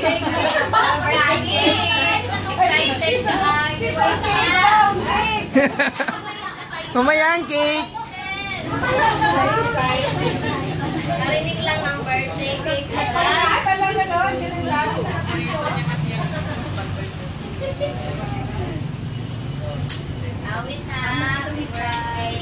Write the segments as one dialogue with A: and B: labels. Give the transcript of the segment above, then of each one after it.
A: Excited ka.
B: Mamaya ang cake.
A: Narinig lang ang birthday cake na ka. Awit na. Happy birthday.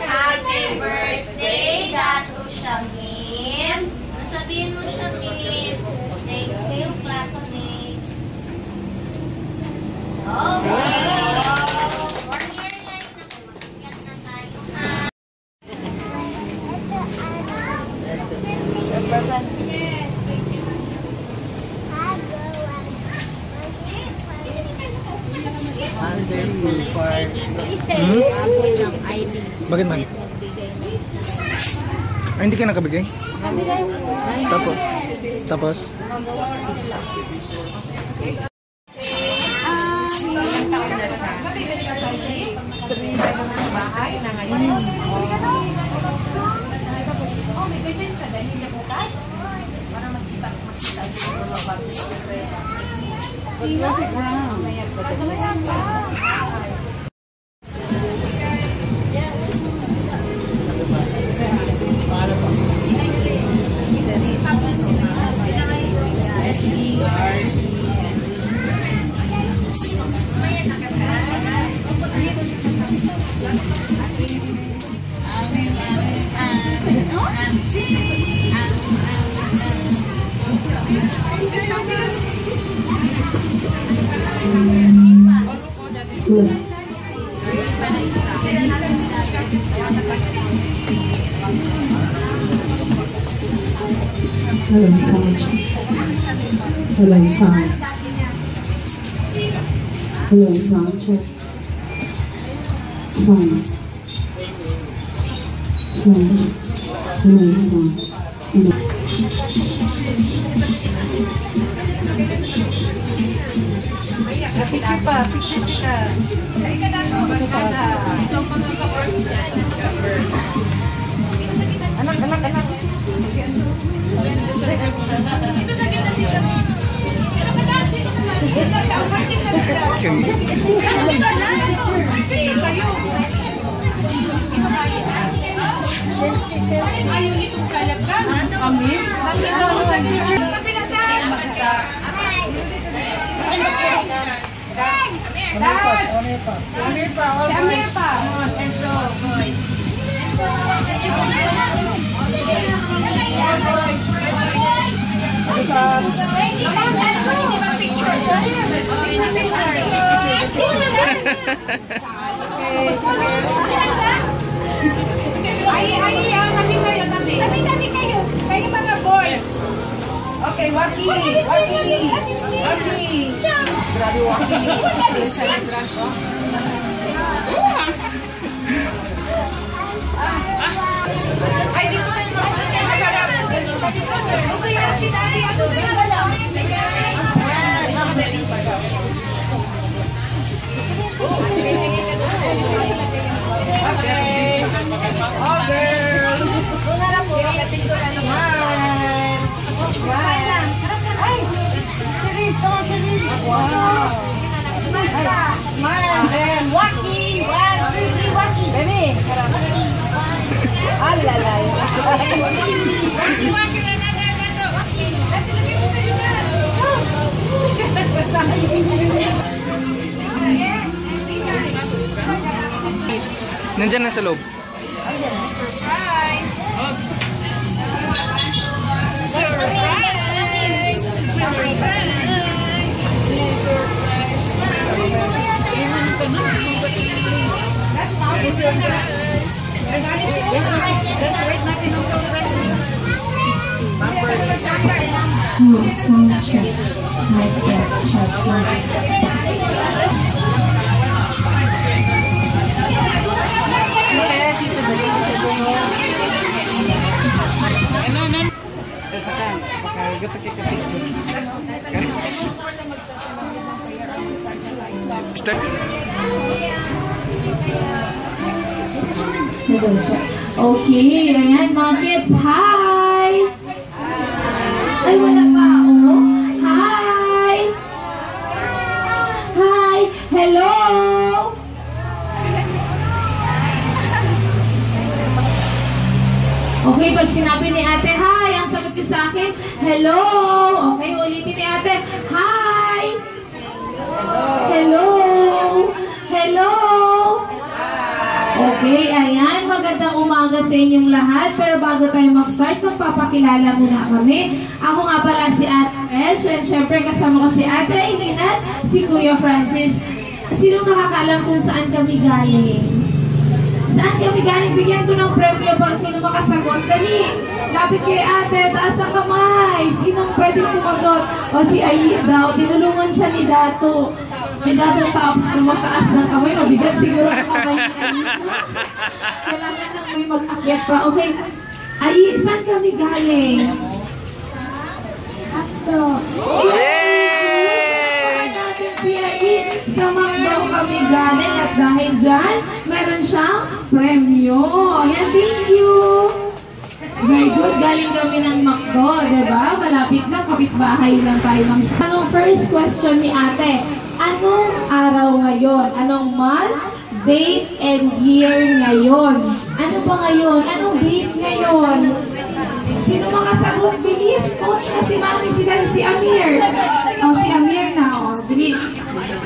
A: Happy birthday, Dato Shamim. Sabihin mo, Shamim. Thank you, classmates. Okay. 1 year life na po. Mag-ingat na tayo, ha?
B: Bakit man? Ay, hindi ka nakabigay?
A: Nabigay.
B: Tapos?
C: Walang sound. Walang sound. Walang sound check. Sound. Sound. Walang sound.
D: Picture pa. Anak. Dito sa gitna si Shami. Pero kadasi naman. Ayaw nitong salap ka? Kami? Amir pa. Tabi kayo. Kayo mga boys. Okay, Waki. Grabe, Waki. Ay, dito tayo magharap. Okay, Waki, dali. Ato na lang. Okay.
B: Nandyan na sa loob.
C: Sound check. Mic test, check.
B: Start.
E: Okay, ayan mga kids, hi! Ay, wala pa, oh. Hi! Hi! Hello! Okay, pag sinabi ni ate, hi, ang sagot ko sa akin, hello! Okay, ulitin ni ate, hi! Hello! Hello! Okay, ayan. Magandang umaga sa inyong lahat. Pero bago tayo mag-start, magpapakilala muna kami. Ako nga pala si Ate Elch. And syempre kasama ko si Ate Eileen, si Kuya Francis. Sino nakakaalam kung saan kami galing? Saan kami galing? Bigyan ko ng premyo po. Sino makasagot? Dali! Lapit kay Ate, taas ang kamay. Sinong pwede sumagot? O si Aileen daw. Tinulungan siya ni Dato. Si Dato Tops, kung mataas ng kamay, mabigat siguro ang kamay ni Aileen. Kailangan nang may mag-akyat pa. Okay. Ay, saan kami galing? Ato.
B: Yay!
E: Natin PIE. Sa Macdo kami galing at dahil dyan, meron siyang premyo. Ayan, thank you. Very good. Galing kami ng Macdo, diba? Malapit lang, kapitbahay lang tayo ng... Anong first question ni ate? Anong araw ngayon? Anong month, date, and year ngayon? Ano ba ngayon? Anong date ngayon? Sino makasagot? Bilis! Coach na si Mami, si Amir. Oh, si Amir na. Oh, bilis.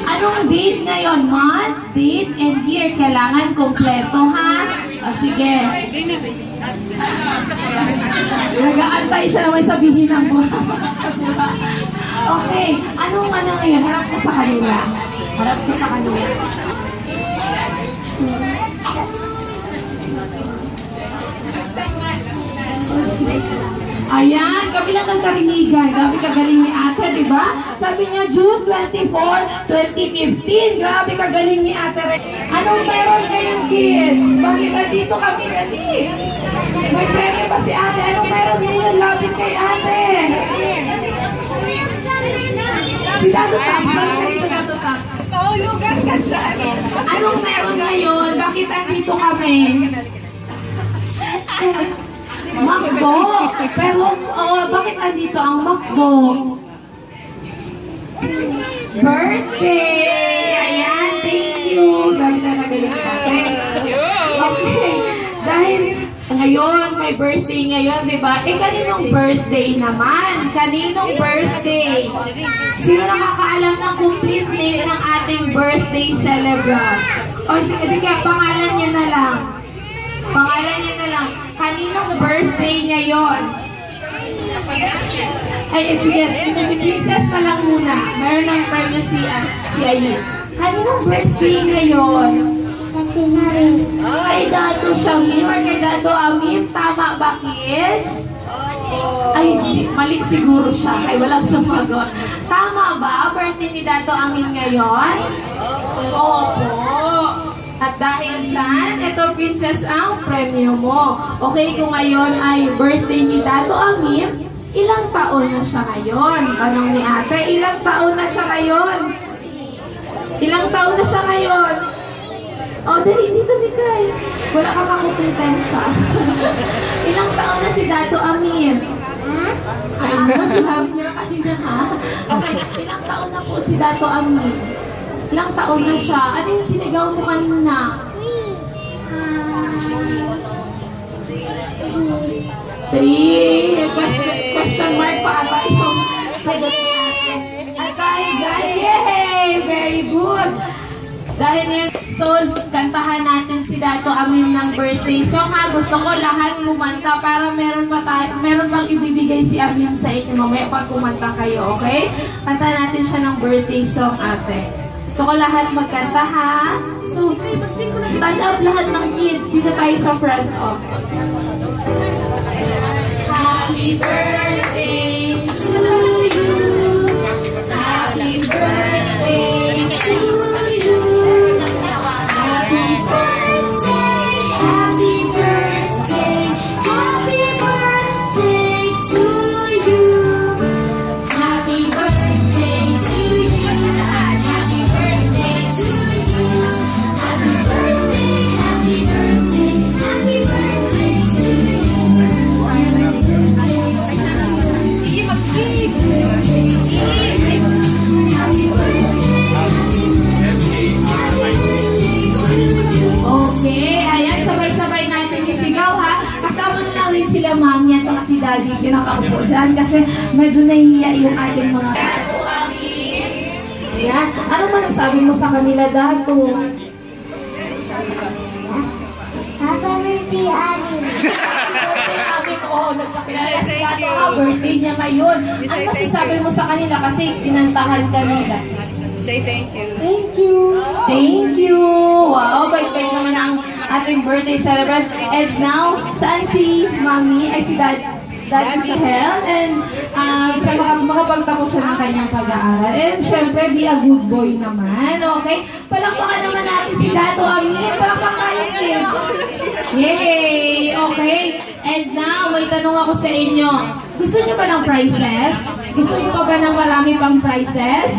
E: Anong date ngayon? Month, date, and year. Kailangan kompleto, ha? O, sige. Nag-aantay siya naman sabihin ng mo. Okay. Anong ngayon? Harap ko sa kanila. Harap ko sa kanila. Ayan, kami lang ng karinigan. Grabe kagaling ni ate, di ba? Sabi niya, June 24, 2015. Grabe kagaling ni ate. Anong meron kayong kids? Bakit nandito kami dali? May premyo pa si ate. Anong meron ngayon? Lapit kay ate. Si Dato Taps. Bakit nandito Dato Taps?
D: Mahulugan ka dyan.
E: Anong meron ngayon? Bakit nandito kami? Macdo. Pero, bakit nandito ang Macdo? Birthday! Ayan, thank you. Dahil na nagaling natin. Okay. Dahil ngayon, may birthday ngayon, di ba? Eh, kaninong birthday naman? Kaninong birthday? Sino nakakaalam ng complete name ng ating birthday celebrant? O, sige, pangalan niya na lang. Pangalan niya na lang. Kaninong birthday ngayon? Ay, sige, si Princess na lang muna. Meron ng premyo si Aileen. Kaninong birthday ngayon? Kay Dato Shamim or kay Dato Amim? Tama ba, kids? Ay, mali siguro siya. Ay, walang sumagot. Tama ba? Birthday ni Dato Amim ngayon? Opo. At dahil dyan, ito Princess ang premyo mo. Okay, kung ngayon ay birthday ni Dato Amim, ilang taon na siya ngayon? Tanong ni ate, ilang taon na siya ngayon? Ilang taon na siya ngayon? O, dali, dito Mikay. Wala ka kakumpetensya. Ilang taon na si Dato Amim? Ay, love niya kanina ha? Okay, ilang taon na po si Dato Amim? Ilang taon na siya? Ano yung sinigaw mo kanina? 3. Question mark pa ata yung sagot ni ate. At dahil dyan, yay! Very good! Dahil ngayon, so, kantahan natin si Dato Amim ng birthday song ha. Gusto ko lahat kumanta para meron pang ibibigay si Amim sa inyo mamaya pag kumanta kayo, okay? Kantahan natin siya ng birthday song, ate. Gusto ko lahat magkanta ha. So, stand up lahat ng kids. Dito tayo sa front of. Happy birthday to you. Happy birthday to you. Happy birthday, happy birthday, happy birthday to you. Happy birthday to you. Happy birthday to you. Happy birthday, happy birthday, happy birthday to you. Okay, ayan, sabay-sabay natin isigaw ha. Kasama na lang rin sila mami at saka si daddy yung nakaupo dyan kasi medyo nahihiya yung ating mga ayan. Ano man nasabi mo sa kanila, Dato?
A: Happy birthday, Ani.
E: Sabi ko, nagpakilala si Dato ha, birthday niya ngayon. Ano masasabi mo sa kanila kasi kinantahan ka nila?
D: Say thank you.
A: Thank you.
E: Thank you! Wow, bait-bait naman ang ating birthday celebrant. And now, saan si Mami? Ay, si Dad si Hel. And sa makapagtapos siya ng kanyang pag-aaral. And syempre, be a good boy naman. Okay? Palakpakan naman natin si Dato Amin. Palakpakan kayo, kids. Yay! Okay? And now, may tanong ako sa inyo. Gusto niyo ba ng prizes? Gusto niyo pa ba ng marami pang prizes?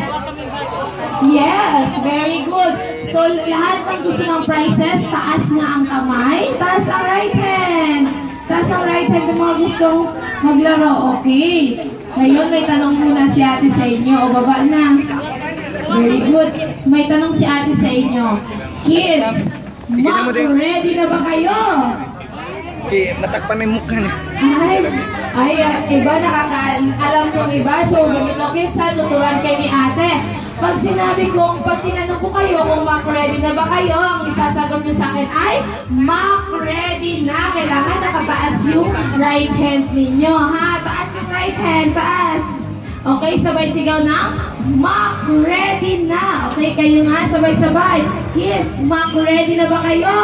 E: Yes, very good. So, lahat ng gusto ng prizes, taas nga ang kamay. Taas ang right hand. Taas ang right hand ng mga gustong maglaro. Okay. Ngayon, may tanong muna si ate sa inyo. O, baba na. Very good. May tanong si ate sa inyo. Kids, ready na ba kayo?
B: Okay, matakpan na yung mukha niya.
E: Iba alam kong iba. So, ganito kids ha, tuturan kayo ni ate. Pag sinabi kong, pag tinanong ko kayo kung Mac ready na ba kayo, ang isasagot nyo sa akin ay Mac ready na. Kailangan nakataas yung right hand ninyo ha. Taas yung right hand, taas. Okay, sabay sigaw na. Mac ready na. Okay, kayo nga, sabay-sabay. Kids, Mac ready na ba kayo?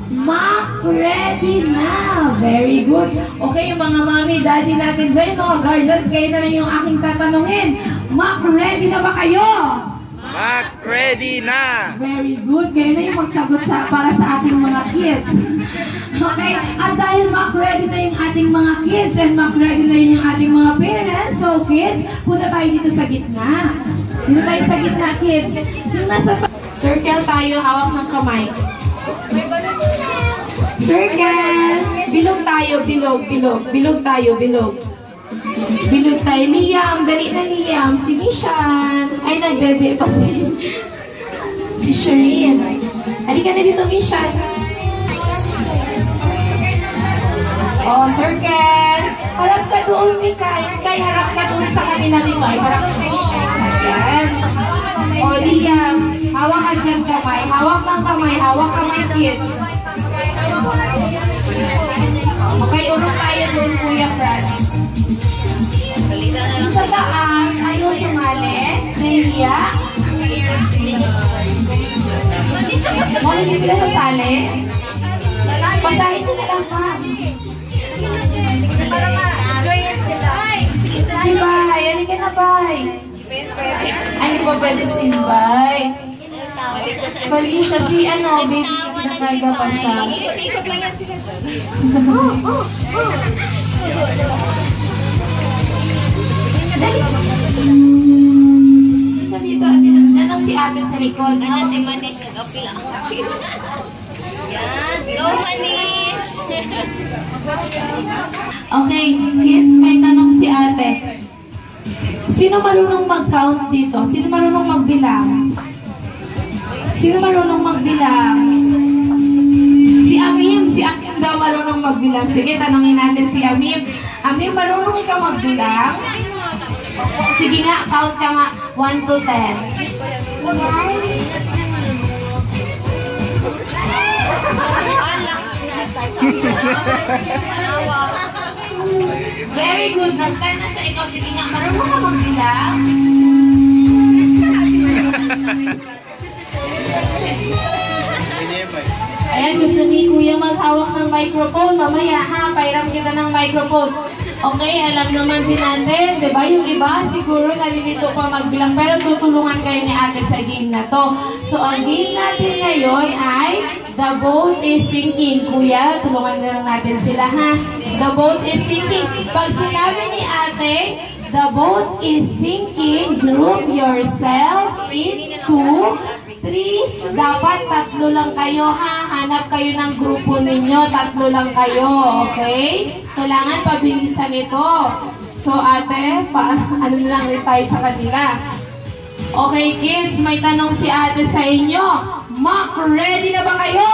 E: Mac ready na. Very good. Okay, yung mga mami, daddy natin dyan, mga guardians, kayo na lang yung aking tatanungin. Mac ready na ba kayo?
B: Mac ready na.
E: Very good. Kayo na yung magsagot para sa ating mga kids. Okay, at dahil Mac ready na yung ating mga kids and Mac ready na rin yung ating mga parents, so kids, punta tayo dito sa gitna. Dito tayo sa gitna, kids. Yung nasa circle tayo, hawak ng kamay. Circle. Bilog tayo, bilog, bilog. Bilog tayo, bilog. Bilog tayo. Liam, dali na Liam. Si Mishan. Ay, nagdede pa si Shireen. Halika na dito, Mishan. Oh, circle. Harap ka doon, Mikay. Mikay, harap ka doon sa kanila, Mikay. Harap ka doon. Ayan. Oh, Liam. Hawak ka dyan kamay. Hawak ng kamay. Hawak kamay, kids. Okay, urong tayo doon, Kuya Franz. Sa taas, ayaw sumali. Nahihiya. Mga hindi sila sasali. Pasahin ko na lang, ma'am.
A: Para ma-join sila.
E: Si Bay, halika na, Bay. Ay, hindi pa pwede si Bay. Mali siya si baby, nakarga pa siya.
D: Ikot lang yan sila.
E: Isa dito, dyan lang si ate sa likod.
A: Ano si Manish, nag-apila ang apila. Yan, go Manish!
E: Okay, kids, may tanong si ate. Sino marunong mag-count dito? Sino marunong magbilang? Sino marunong magbilang? Si Amim daw marunong magbilang. Sige, tanongin natin si Amim. Amim, marunong ka magbilang? Sige nga, count ka nga. 1 to 10. Very good. Nag-10 na siya. Ikaw, sige nga, marunong ka magbilang? Ayan, gusto ni Kuya maghawak ng microphone. Mamaya ha, pairam kita ng microphone. Okay, alam naman din natin, di ba? Yung iba, siguro nalilito pa magbilang, pero tutulungan kayo ni ate sa game na to. So, ang game natin ngayon ay The Boat is Sinking. Kuya, tulungan na lang natin sila ha. The Boat is Sinking. Pag sinabi ni ate, The boat is sinking, group yourself into 3. Dapat 3 lang kayo ha. Hanap kayo ng grupo ninyo. 3 lang kayo. Okay? Kailangan pabilisan ito. So ate, ano lang rin tayo sa kanila. Okay kids, may tanong si ate sa inyo. Mock, ready na ba kayo?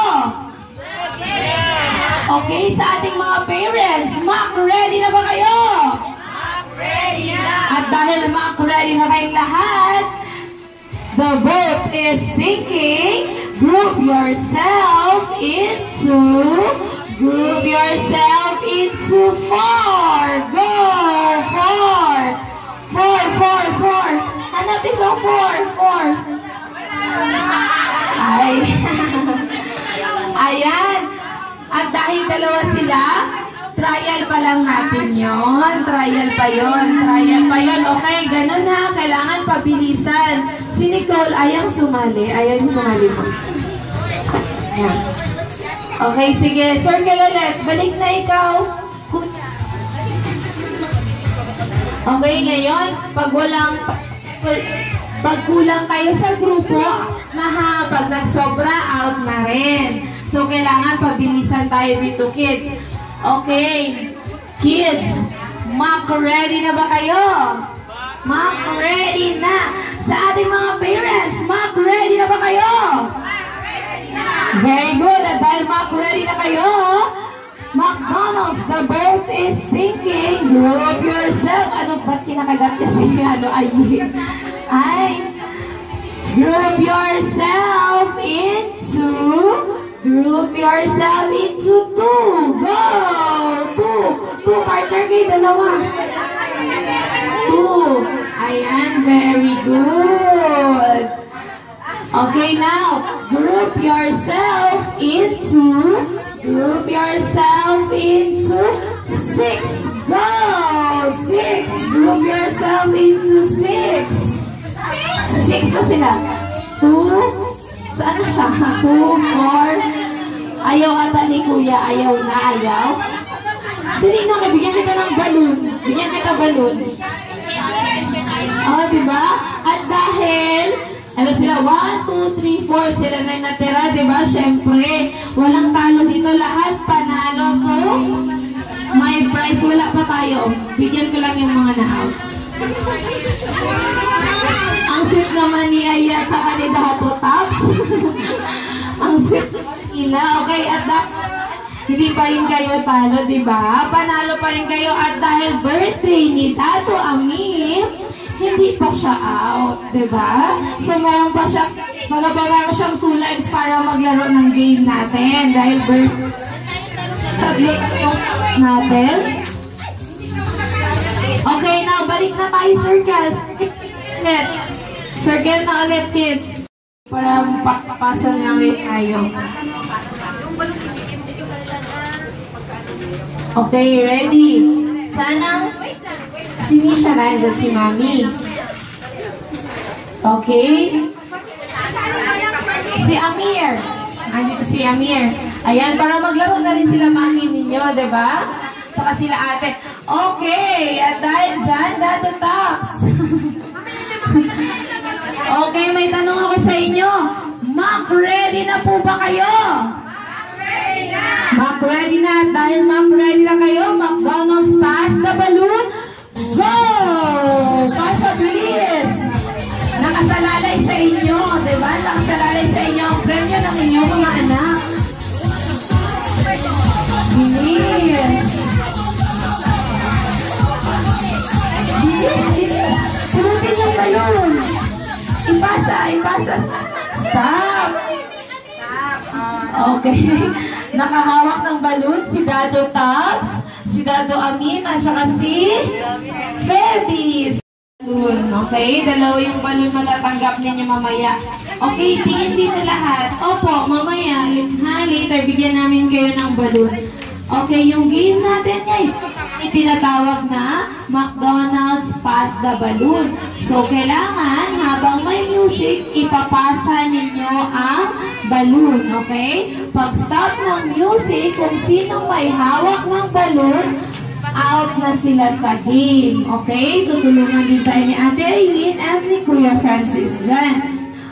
E: Okay, sa ating mga parents, mock, ready na ba kayo? Ready na! At dahil mock, ready na kayong lahat, the boat is sinking. Group yourself into 4. Go! 4. 4. Hanapin ko 4. Ay. Ayan. At dahil dalawa sila, trial pa lang natin yon. Trial pa yon. Okay, ganun ha. Kailangan pabilisan. Si Nicole, ayaw sumali. Ayaw yung sumali mo. Ayan. Okay, sige. Circle ulit. Balik na ikaw. Okay, ngayon, pag kulang kayo sa grupo, pag nagsobra, out na rin. So, kailangan pabilisan tayo dito, kids. Okay. Kids, mock ready na ba kayo? Mock ready na. Sa ating mga parents, mock ready na ba kayo? Very good. At dahil mock ready na kayo, McDonald's, the boat is sinking. Group yourself. Ano ba kinakagat kasi? Ay. Group yourself into 2. Go! 2. Partner kayo, 2. 2. Ayan, very good. Okay, now, group yourself into 6. Go! 6. Group yourself into 6. 6 na sila. 2. Saan na siya? 2, 4. Ayaw ata ni Kuya. Ayaw. Dali na, bigyan kita ng balloon. Oh, diba? At dahil, ano sila? 1, 2, 3, 4. Sila na yung natira, diba? Siyempre, walang talo dito. Lahat panalo. So, may prize. Wala pa tayo. Bigyan ko lang yung mga na-out. Ang sweet naman ni Aya tsaka ni Dato Tops. Ang sweet nila. Okay, at hindi pa rin kayo talo, diba? Panalo pa rin kayo. At dahil birthday ni Dato Amim, hindi pa siya out, diba? So, meron pa siya, magabawa mo siyang 2 lives para maglaro ng game natin. Dahil birthday natin. Okay, now, balik na tayo, circle. Circle na ulit, kids. Para papasal na ulit tayo. Okay, ready? Sana si Misha na at si Mami. Okay? Si Amir. Andito si Amir. Ayan, para maglaro na rin sila Mami ninyo, diba? Tsaka sila ate. Okay, at dahil dyan, Dato Tops. Okay, may tanong ako sa inyo. Mock, ready na po ba kayo? Mock, ready na. Dahil mock, ready na kayo, McDonald's, pass the balloon. Go! Pass the bilis. Nakasalalay sa inyo, diba? Nakasalalay sa inyo ang premyo ng inyong mga anak. Stop! Okay. Nakahawak ng balloon si Dado Tabs, si Dado Amim, at saka si Febby. Balloon, okay? Dalawa yung balloon matatanggap ninyo mamaya. Okay, tingin dito lahat. Opo, mamaya, later, bigyan namin kayo ng balloon. Okay, yung game natin ay itinatawag na McDonald's Pass the Balloon. So, kailangan habang may music, ipapasa ninyo ang balloon, okay? Pag stop ng music, kung sino may hawak ng balloon, out na sila sa game, okay? So, tulungan din tayo ni Ate Aileen at ni Kuya Francis dyan.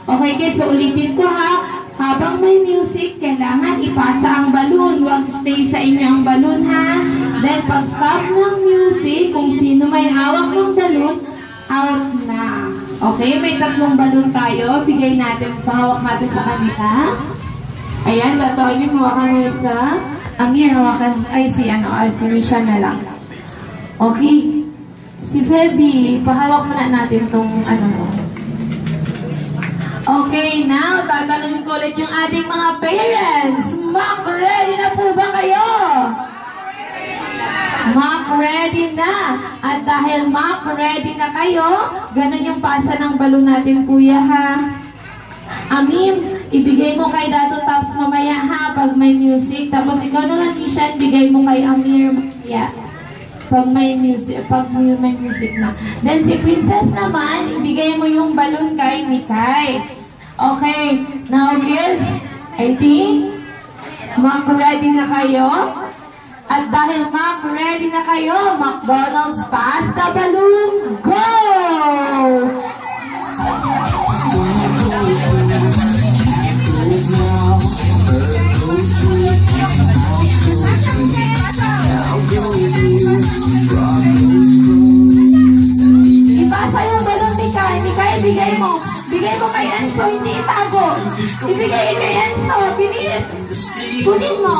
E: Okay, kids, so ulitin ko ha. Habang may music, kailangan ipasa ang balloon. Huwag stay sa inyo ang balloon, ha? Then, pag stop ng music, kung sino may hawak ng balloon, out na. Okay, may 3 balloon tayo. Bigay natin, pahawak natin sa kanila. Ayan, Latonya, hawakan mo isa. Amir, hawakan, si Risha na lang. Okay. Si Febby, pahawak muna natin tong Okay, now, tatanungin ko ulit yung ating mga parents. Mac, ready na po ba kayo? Mac, ready na. At dahil Mac, ready na kayo, ganun yung pasa ng balon natin, kuya, ha? Amim, ibigay mo kay Dato Tabs mamaya, ha? Pag may music. Tapos ikaw naman, Kishan, bigay mo kay Amir mamaya. Pag may music na. Then si Princess naman, ibigay mo yung balon kay Mikay. Okay, now kids, I think, Mac, ready na kayo? At dahil Mac, ready na kayo, McDonald's Pass the Balloon, go! Ipasa yung balon ni Kai. Mikay, bigay mo. Bigay mo kay Enzo, hindi itago. Ibigay kay Enzo, bilis. Kunin mo.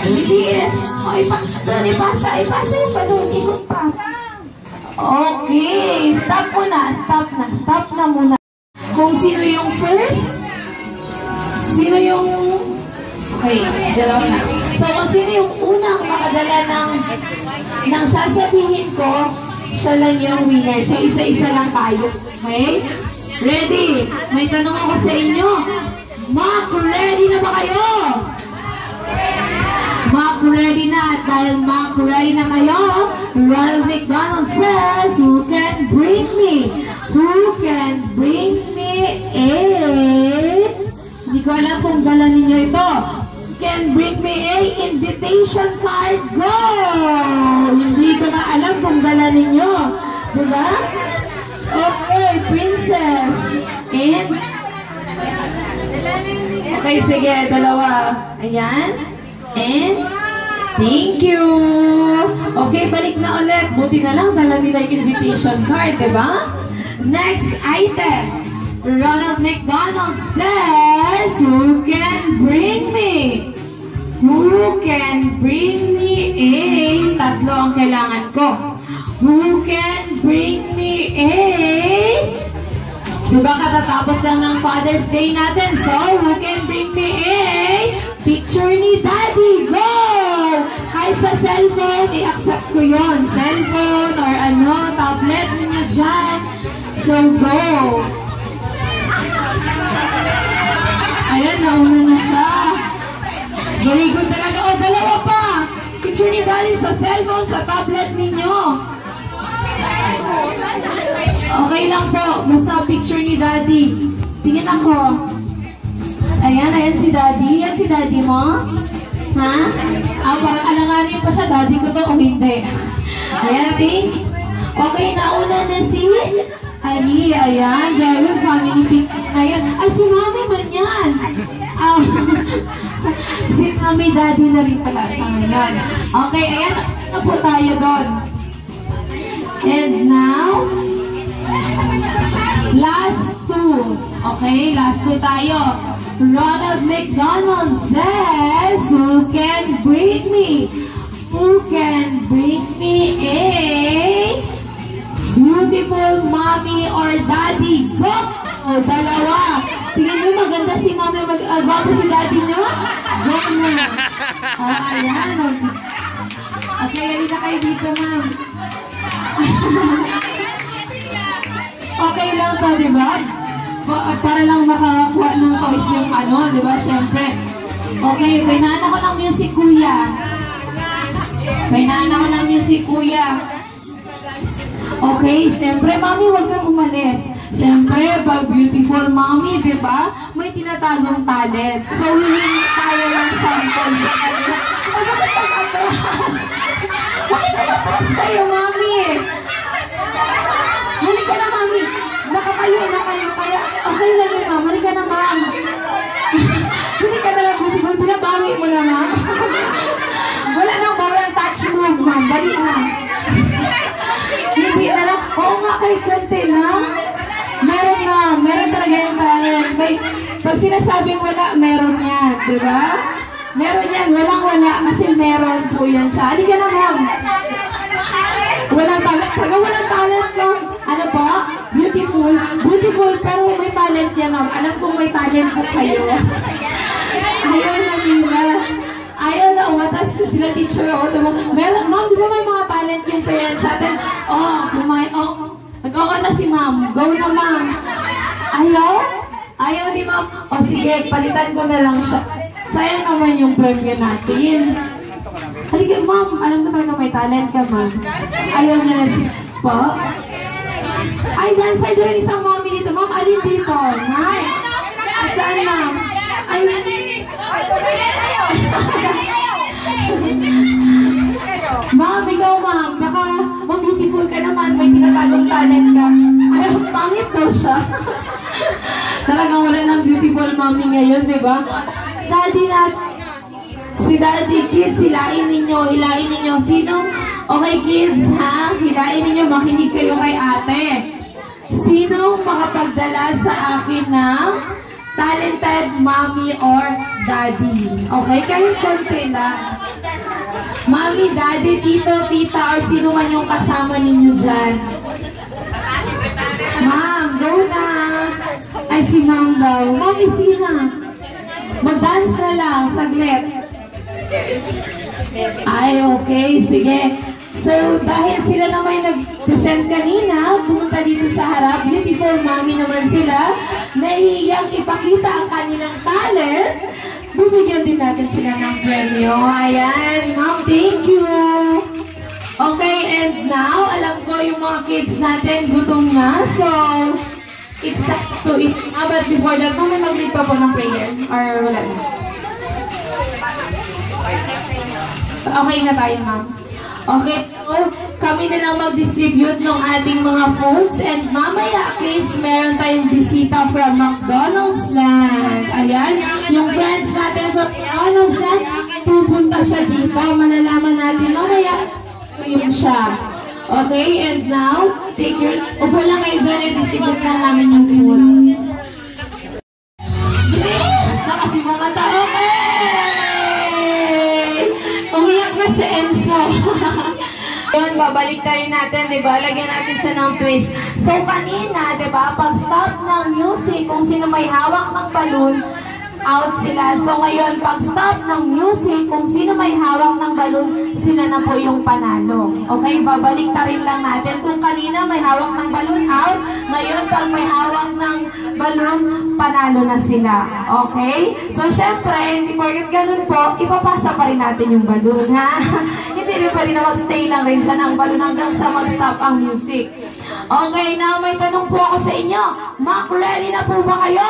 E: Bilis. O, ipasa yung balon. Ikot pa. Okay, stop na muna. Kung sino yung first, sino yung, okay, dalawa na. So, kung sino yung unang makadala ng sasabihin ko, siya lang yung winner. So, isa-isa lang tayo. Okay? Ready? May tanong ako sa inyo. Mac, ready na ba kayo? Mac, ready na. At dahil Mac, ready na kayo, Ronald McDonald says, who can bring me? Who can bring me a... Hindi ko alam kung dala ninyo ito. Can bring me a invitation card. Go! Hindi ko na alam kung dala ninyo. Diba? Okay, Princess. And? Okay, sige, dalawa. Ayan. And? Thank you. Okay, balik na ulit. Buti na lang dala nila yung invitation card, diba? Next item. Ronald McDonald says, who can bring me? Who can bring me a... Tatlo ang kailangan ko. Who can bring me a... Diba katatapos lang ng Father's Day natin? So, who can bring me a picture ni Daddy? Go! Kahit sa cellphone, i-accept ko yun. Cellphone or tablet ninyo dyan. So, go! Ayan, nauna na siya. Very good talaga. O, dalawa pa. Picture ni Daddy sa cellphone, sa tablet ninyo. Okay lang po. Basta picture ni Daddy. Tingin ako. Ayan si Daddy. Yan si Daddy mo? Ha? Parang alanganin pa siya. Daddy ko to o hindi. Ayan, think. Okay, nauna na si... Ali, ayan. Very family pic. Ayan. Ay, si Mami man yan. Si Mami, Daddy na rin pala. Ayan. Okay, ayan. Na po tayo doon. And now, last two. Okay, last two tayo. Ronald McDonald says, who can bring me? Who can bring me a beautiful mommy or daddy? Go! dalawa. Tingnan mo, maganda si mami, gwapo si daddy nyo? Go na. Ayan. Okay, halika kayo dito, ma'am. Okay lang to, di ba? Para lang makakuha ng toys yung ano, di ba? Siyempre. Okay, pahinaan ako ng music, kuya. Pahinaan ako ng music, kuya. Okay, siyempre, mami, huwag kang umalis. Siyempre, pag beautiful mami, di ba? May tinatagong talent. So, hihingi tayo ng sample. Bakit nakapras kayo, mami? Halika na, mami. Nakatayo na kayo. Kaya, okay lang yun, ma'am. Halika na, ma'am. Halika na lang, beautiful. Binabawi mo na, ma'am. Wala nang bawi ang touch move, ma'am. Dali na. Hindi na lang. Oo nga, kahit konti lang. Meron na. Meron talaga yung talent. Pag sinasabing wala, meron yan. Diba? Meron yan. Walang-wala. Kasi meron po yan siya. Halika na, ma'am. Walang talent. Taga walang talent, ma'am. Ano po? Beautiful. Beautiful, pero may talent yan, ma'am. Alam kong may talent po kayo. Ayaw na nila. Ayaw na umatas sila teacher. Meron, ma'am, di ba may mga talent yung parents natin? Nag-oo na si ma'am. Go na, ma'am. Ayaw? Ayaw ni ma'am. O sige, palitan ko na lang siya. Sayang naman yung premyo natin. Halika, ma'am. Alam ko talaga may talent ka, ma'am. Ayaw niya na si po. Ay, dancer doon isang mommy dito. Ma'am, alin dito? Nay. Saan, ma'am? Ay, ma'am, ikaw, ma'am. Baka beautiful ka naman. May tinatagong talent ka. Ay, pangit daw siya. Talagang wala ng beautiful mommy ngayon, di ba? Daddy natin. Si daddy, kids, hilain ninyo. Sino? Okay, kids, ha? Hilain ninyo, makinig kayo kay ate. Sino makapagdala sa akin ng talented mommy or daddy? Okay, kahit konti lang. Mommy, daddy, tito, tita, or sino man yung kasama ninyo dyan. Ma'am, go na. Ay, si ma'am daw. Mommy, sino? Mag-dance na lang, saglit. Ay, okay, sige. So, dahil sila naman nag-present kanina, pumunta dito sa harap, beautiful mommy naman sila, nahihiyang ipakita ang kanilang talent, bibigyan din natin sila ng premyo. Ayan, ma'am, thank you. Okay, and now, alam ko yung mga kids natin, gutom na. So, it's time to eat. But before that, may mag-lead pa po ng prayer? Or wala na? Okay na tayo, ma'am. Okay, so kami na lang mag-distribute ng ating mga foods and mamaya, kids, meron tayong bisita from McDonald's Land. Ayan, yung friends natin from McDonald's Land, pupunta siya dito. Malalaman natin mamaya yun siya. Okay, and now, take your, upo lang kayo dyan and distribute lang namin yung food. Kasi mga tao, umiyak na si Enzo. Yun, babalik na rin natin, diba? Lagyan natin siya ng twist. So, kanina, diba, pag stop ng music, kung sino may hawak ng balloon, out sila. So, ngayon, pag stop ng music, kung sino may hawak ng balloon, sila na po yung panalo. Okay, babalik na rin lang natin. Kung kanina may hawak ng balloon, out. Ngayon, pag may hawak ng balloon, panalo na sila. Okay? So, syempre, hindi porket ganun po, ipapasa pa rin natin yung balloon, ha? Hindi rin pa rin na mag-stay lang rin siya ng balloon hanggang sa mag-stop ang music. Okay, now may tanong po ako sa inyo. Mac, ready na po ba kayo?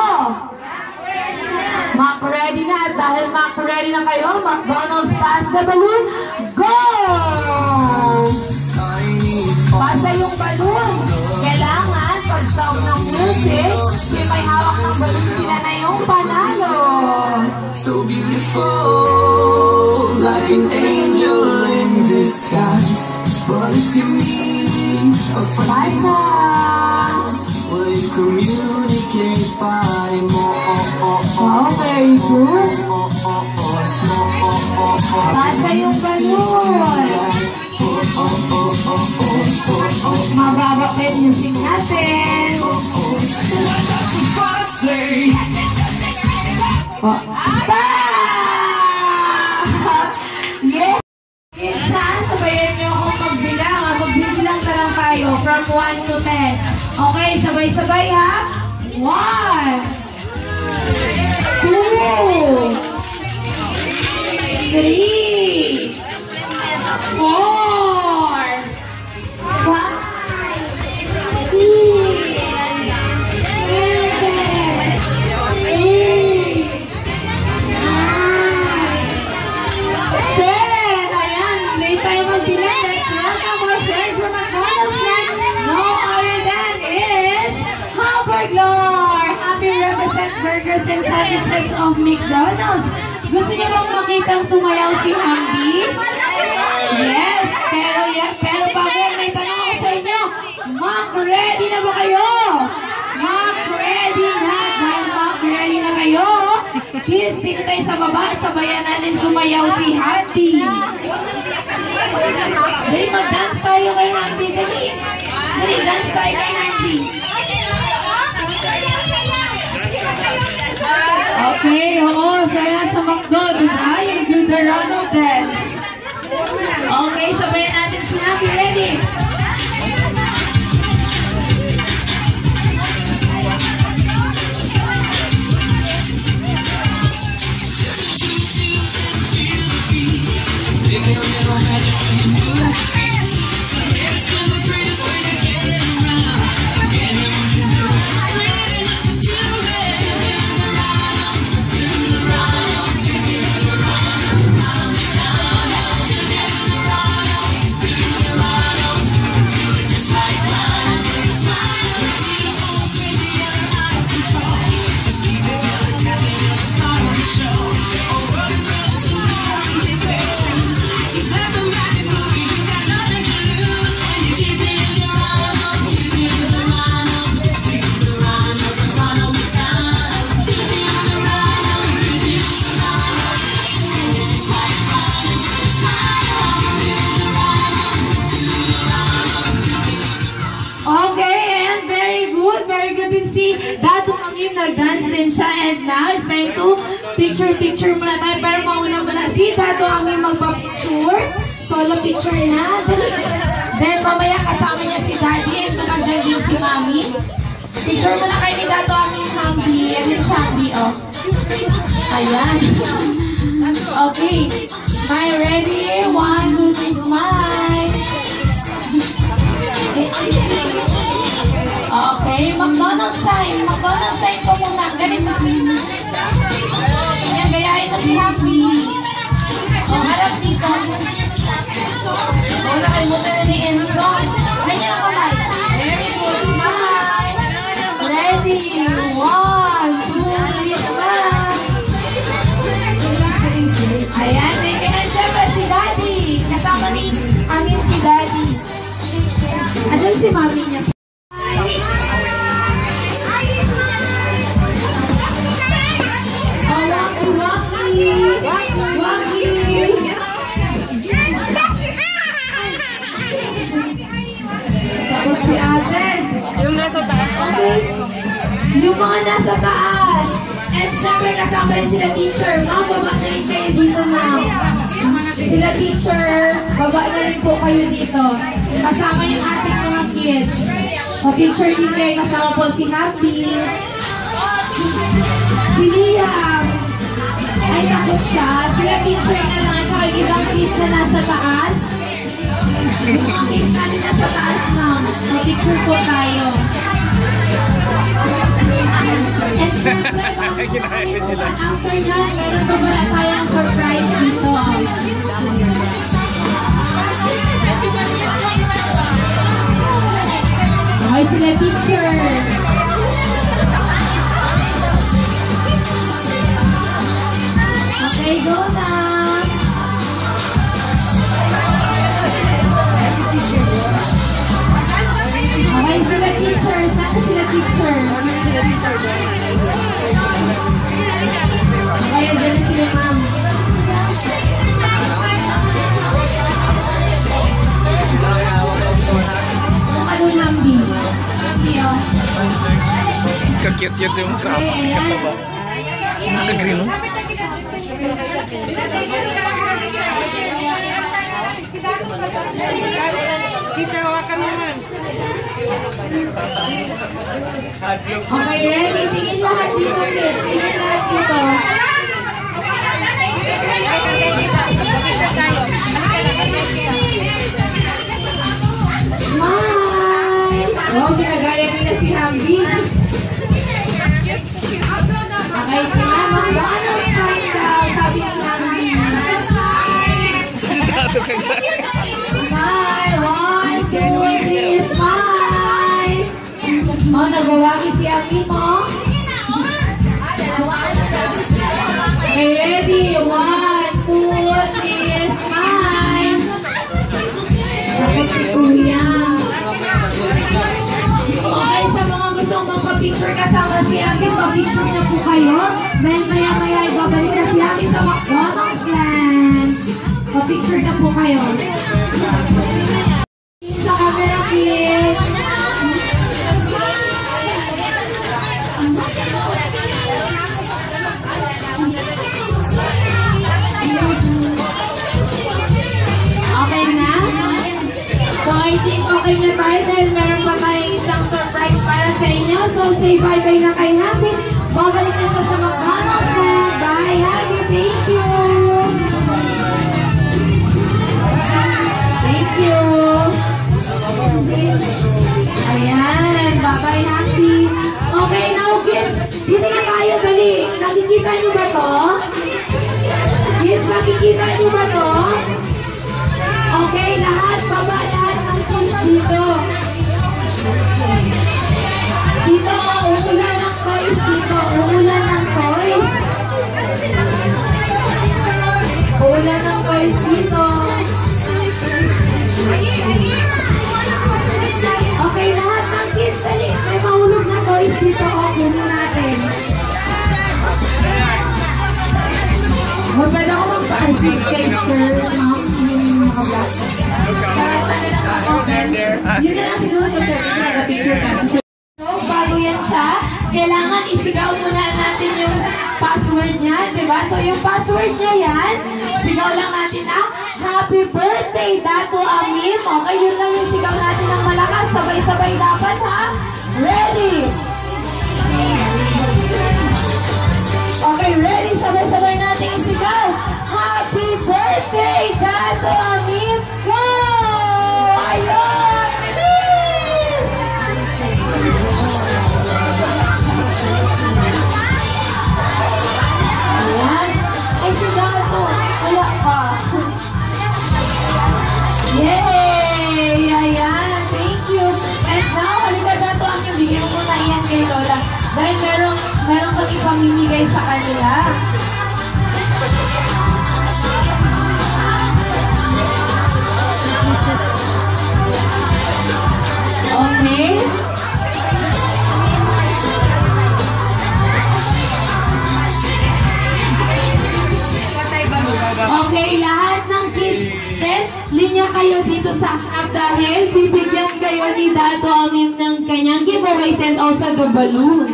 E: Mac, ready na. Dahil Mac, ready na kayo, McDonald's pass the balloon. Go! Pasa yung balloon. Kailangan, pag-stop ng music, yung may hawak ng balloon, sila na yung panalo.
F: So beautiful, like an angel in disguise. But if you need a friend, will you communicate by more?
E: Wow, very good. Pasa yung balloon. Mababa pa yung music natin.
F: say.
E: Oh. Yes! Minsan, sabayan niyo akong magbilang. Magbilang na lang tayo from 1 to 10. Okay, sabay-sabay ha? 1 2 3 4 5 6 burgers and sandwiches of McDonald's. Gusto niyo bang makitang sumayaw si Hamdi? Yes, pero bago yan, may tanong ako sa inyo. Mac, ready na ba kayo? Mac, ready na. Dahil Mac, ready na kayo. Kids, dito tayo sa baba. Sabayan natin sumayaw si Hamdi. Dali, mag-dance tayo kay Hamdi. Dali, dance tayo kay Hamdi. Okay, oo, saya sa McDo, diba? Yung do the Ronald dance. Okay, sabayan natin si Happy. Ready? Nag-dance din siya, and now it's time to picture muna tayo, pero mauna muna si Dato Ami magpa-picture, solo picture na, then mamaya kasama niya si Daddy and makadyan din si Mami. Picture muna kayo ni Dato Ami Shambi, and yung Shambi, oh. Ayan. Okay, my ready? 1, 2, 3, smile. Okay, McDonald's time. McDonald's time po muna. Ganito. Yan, gayahin mo si Happy. O, harap dito. O, nakalimutan na ni Enzo. Ganyan ako, Mike. Very good. Smile. Ready. 1, 2, 3, smile. Ayan, thank you. And syempre si Daddy. Kasama ni Amin si Daddy. Andun si Mami niya. Tapos si ate.
D: Yung nasa taas.
E: Okay. Yung mga nasa taas. And syempre kasama rin sila teacher. Ma'am, baba na rin kayo dito, ma'am. Sila teacher, baba na rin po kayo dito. Kasama yung ating mga kids. Pa-picture din kayo. Kasama po si Happy. Si Liam. Ay, takot siya. Sila teacher na lang at saka yung ibang kids na nasa taas. Yung mga kids namin nasa taas, ma'am. Pa-picture po tayo. And syempre, after that, meron pa pala tayong surprise dito. Okay, sila teacher. Okay, go na. Okay, sila teacher. Saan sila teacher? Okay, dyan sila ma'am. Ano lambi? Lambi, oh.
B: Cute-cute yung mukha.
E: Okay, ayan.
B: Naka-green mo?
D: Kita, hawakan mo man.
E: Okay, ready? Tingin lahat dito, kids. Tingin lahat dito. Smile! Wow, ginagaya nila si Hamdi. Okay, smile. McDonald's time daw, sabi ni Hamdi.
B: Dato kayo sa...
E: Smile! 1, 2, 3, smile! Oh, nagwawagi si Hamdi mo. Okay, ready? 1, 2, 3, smile! Sakit si Kuya. Okay, sa mga gustong magpa-picture kasama si Ami, pa-picture na po kayo. Dahil maya-maya ibabalik na si Ami sa McDonald's Land. Pa-picture na po kayo. Sa camera, please. Okay na? So I think okay na tayo dahil meron pa tayong isang surprise para sa inyo. So say bye-bye na kay Happy. Babalik na siya sa McDonald's Land. Bye, Happy. Thank you. Thank you. Ayan. Bye-bye, Happy. Okay, now kids. Dito na tayo. Dali. Nakikita niyo ba to? Kids, nakikita niyo ba to? Okay, lahat. Baba lahat ng kids dito. Dito, umulan ng toys dito. Umulan ng toys. Umulan ng toys dito. Okay, lahat ng kids, dali. May mahulog na toys dito. O, kunin natin. Huwag pwede ako magpa-assist kay sir, ma'am, yung mga vlog. Okay. Yun na lang siguro sa sir, kasi nag-picture ka. So, bago yan siya, kailangan isigaw muna natin yung password niya, diba? So, yung password niya yan, sigaw lang natin ang Happy Birthday, Dato Amim. Okay, yun lang yung sigaw natin ng malakas. Sabay-sabay dapat, ha? Ready? Okay, ready? Sabay-sabay natin isigaw. Happy birthday, Dato Amim! Go! Ayun! Ayan. Ay, si Dato. Wala pa. Yay! Ayan. Thank you. And now, halika Dato Amim. Bigyan mo muna iyan kay Lola. Dahil meron kang ipamimigay sa kanila. Okay? Okay, lahat ng kids, linya kayo dito sa harap dahil bibigyan kayo ni Dato Amim ng kanyang giveaways and also the balloons.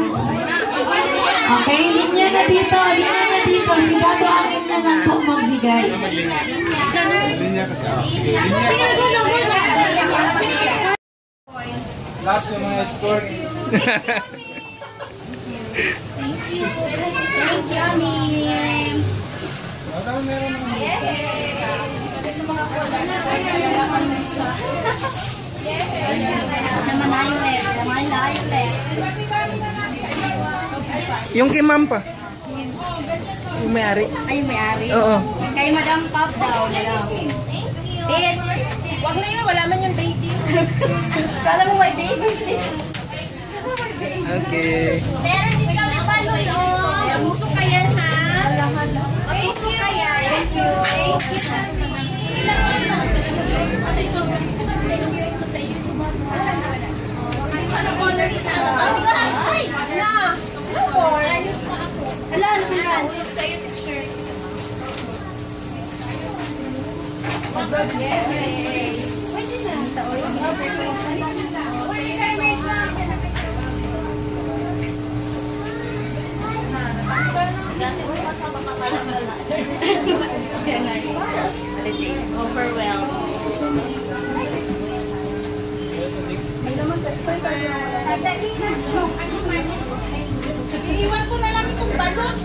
E: Okay, linya na dito, si Dato Amim na lang po magbigay.
B: Last yung mga store.
A: Thank you, Amim.
B: Yung kay ma'am pa. Yung may-ari.
A: Ay, yung may-ari?
B: Oo.
A: Kay Madam Pop daw. Bitch!
D: Wag na yun, wala man yung baby.
A: Kala mo may baby.
B: Okay.
A: Meron din kami balon, oh. Mapuso ka yan, ha? Mapuso ka yan. Thank you. Thank you. Ano color isa? Ay! Na! Alan, alan. Sa'yo, teacher. Pwede na. Kasi masama ka pala. Overwhelmed. Iiwan ko na lang itong balon.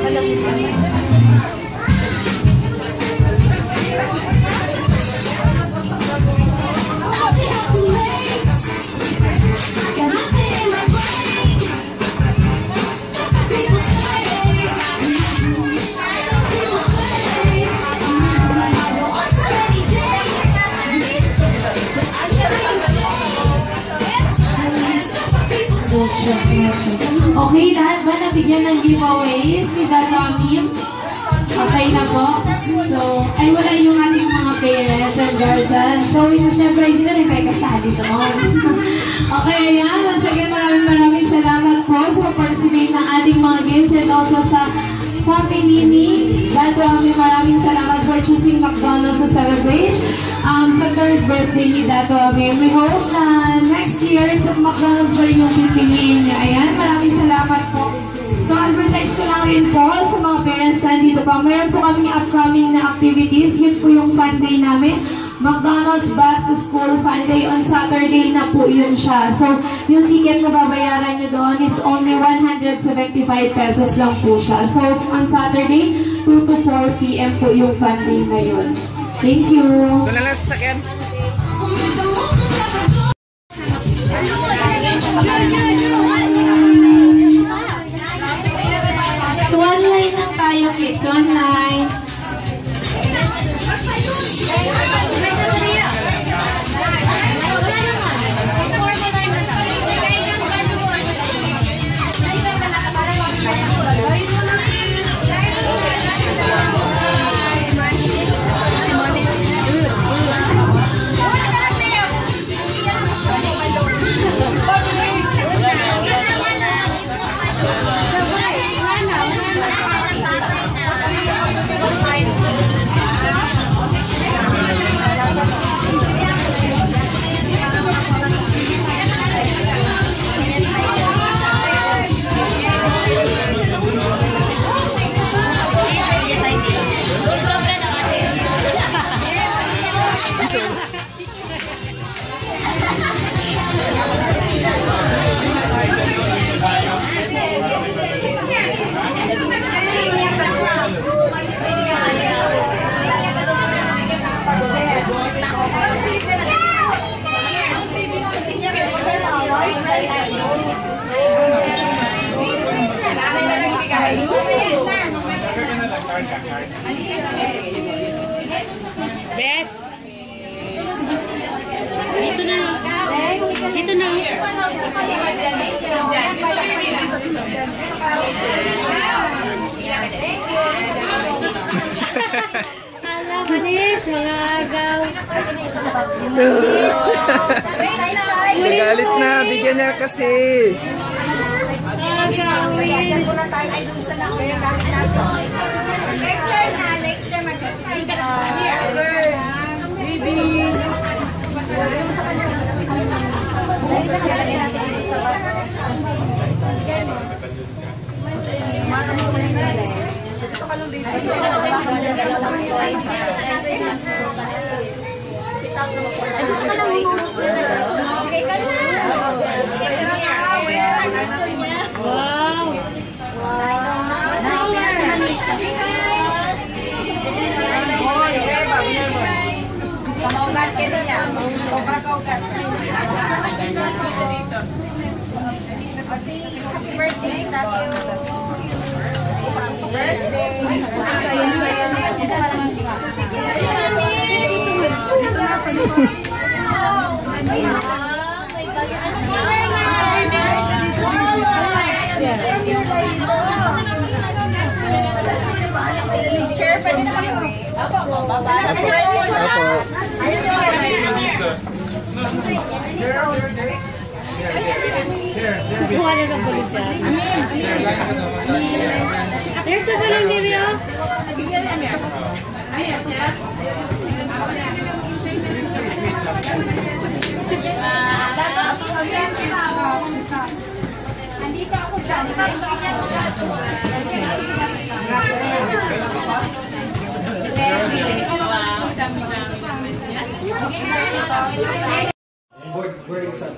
A: Wala si siya.
E: Okay, lahat ba nabigyan ng giveaways ni Dato Amim? Okay na po. So, ay wala yung ating mga parents and guardians. So, syempre, hindi na rin kayo kasali doon. Okay, ayan. Once again, maraming salamat po sa participate ng ating mga games and also sa family ni Dato Amim. Maraming salamat for choosing McDonald's to celebrate sa third birthday ni Dato Amim. We hope na next year sa McDonald's pa rin yung pipiliin niya. Ayan, maraming salamat po. So, advertise ko lang rin po sa mga parents na dito pa. Mayroon po kami upcoming na activities. Yun po yung fun day namin. McDonald's Back to School Fun Day on Saturday na po yun siya. So, yung ticket na babayaran nyo doon is only 175 pesos lang po siya. So, on Saturday, 2 to 4 p.m. po yung fun day na yun. Thank you!
B: Doon lang lang sa sakyan.
E: So, one line lang tayo, kids. One line.
G: Bes! Dito na. Dito na. Alam mo nis, mga agaw.
B: Nagalit na, bigyan niya kasi.
G: Agawin.
A: Lecture na, lecture
G: Wow!
D: Kamaugat ka niya. Sobra kaugat.
A: Happy birthday, love you.
D: Share pa din naman kami.
G: Kukuha na ng pulisya. There's a balloon, baby, oh.
B: Board exam.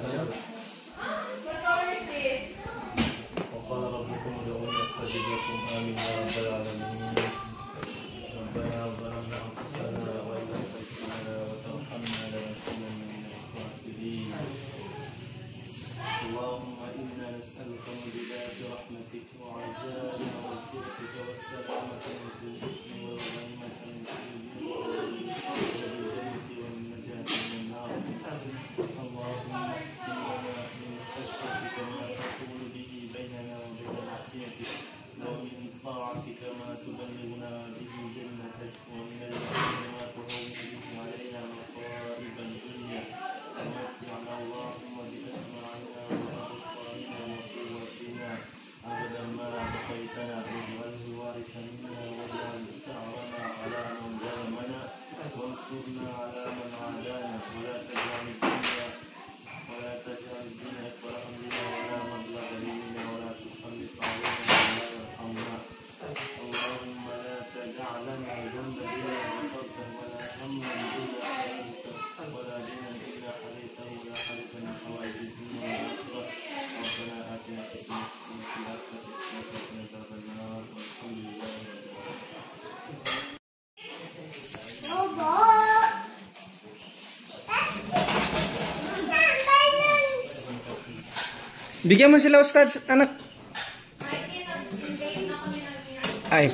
F: اللهم إنا نسألك موجبات رحمتك وعزائم مغفرتك والسلامة من كل إثم والغنيمة من كل والجنة والنجاة من النار. اللهم اقسم لنا من خشيتك ما تحول به بيننا وبين معصيتك، ومن طاعتك ما تبلغنا به جنتك، ومن اليقين ما تهون به علينا مصائب الدنيا، ومتعنا اللهم بأسماعنا وأبصارنا وقوتنا أبدا ما أبقيتنا، واجعله الوارث منا، واجعل ثأرنا على من ظلمنا، وانصرنا على من عادانا، ولا تجعل الدنيا أكبر همنا ولا مبلغ علمنا، ولا تسلط علينا من لا يرحمنا. اللهم لا تدع لنا ذنبا إلا غفرته، ولا هما إلا حلمته، ولا دينا إلا حليته، ولا حاجة من حوائج الدنيا والآخرة. ربنا آتنا في الدنيا حسنة وفي الآخرة حسنة وقنا عذاب النار، والحمد لله رب العالمين.
B: Bigyan mo sila Ustad, anak. Ay.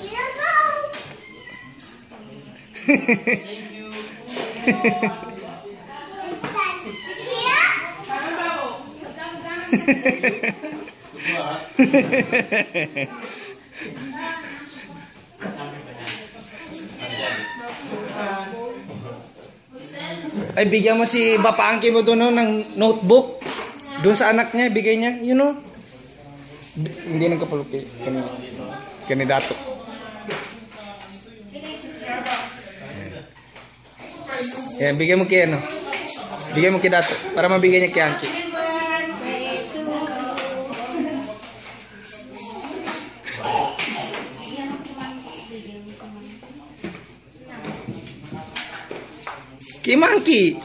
B: Ay, bigyan mo si Bapa Angki mo doon ng notebook. Doon sa anak niya, bigay niya. You know? Hindi nagkapuluki. Kandidato. Yan, bigyan mo kay ano. Bigyan mo kay Dato. Para mabigay niya kay Angki. Kay Monkey.